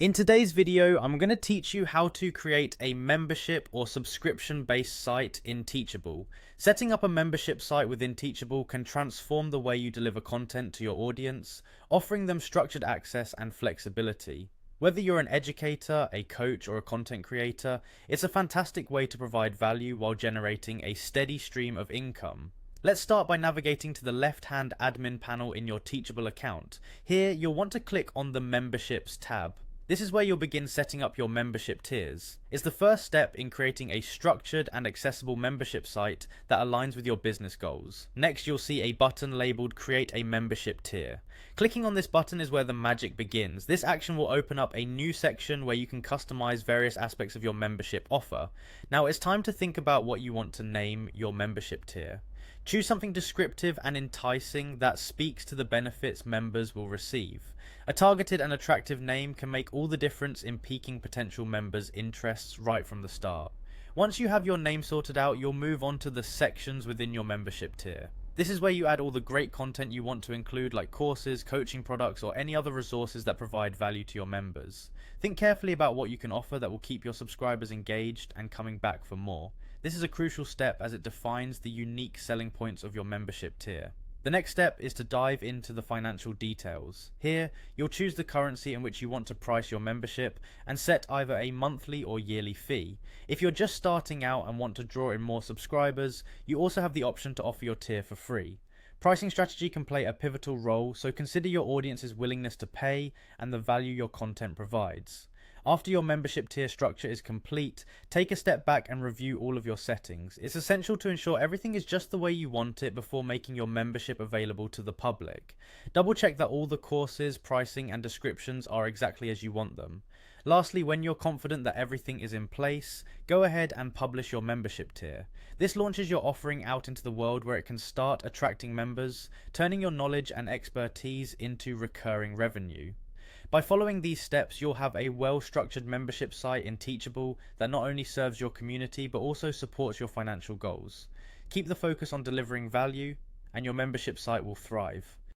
In today's video, I'm going to teach you how to create a membership or subscription-based site in Teachable. Setting up a membership site within Teachable can transform the way you deliver content to your audience, offering them structured access and flexibility. Whether you're an educator, a coach, or a content creator, it's a fantastic way to provide value while generating a steady stream of income. Let's start by navigating to the left-hand admin panel in your Teachable account. Here, you'll want to click on the Memberships tab. This is where you'll begin setting up your membership tiers. It's the first step in creating a structured and accessible membership site that aligns with your business goals. Next, you'll see a button labeled Create a Membership Tier. Clicking on this button is where the magic begins. This action will open up a new section where you can customize various aspects of your membership offer. Now it's time to think about what you want to name your membership tier. Choose something descriptive and enticing that speaks to the benefits members will receive. A targeted and attractive name can make all the difference in piquing potential members' interests right from the start. Once you have your name sorted out, you'll move on to the sections within your membership tier. This is where you add all the great content you want to include, like courses, coaching products, or any other resources that provide value to your members. Think carefully about what you can offer that will keep your subscribers engaged and coming back for more. This is a crucial step as it defines the unique selling points of your membership tier. The next step is to dive into the financial details. Here, you'll choose the currency in which you want to price your membership and set either a monthly or yearly fee. If you're just starting out and want to draw in more subscribers, you also have the option to offer your tier for free. Pricing strategy can play a pivotal role, so consider your audience's willingness to pay and the value your content provides. After your membership tier structure is complete, take a step back and review all of your settings. It's essential to ensure everything is just the way you want it before making your membership available to the public. Double check that all the courses, pricing, and descriptions are exactly as you want them. Lastly, when you're confident that everything is in place, go ahead and publish your membership tier. This launches your offering out into the world where it can start attracting members, turning your knowledge and expertise into recurring revenue. By following these steps, you'll have a well-structured membership site in Teachable that not only serves your community but also supports your financial goals. Keep the focus on delivering value, and your membership site will thrive.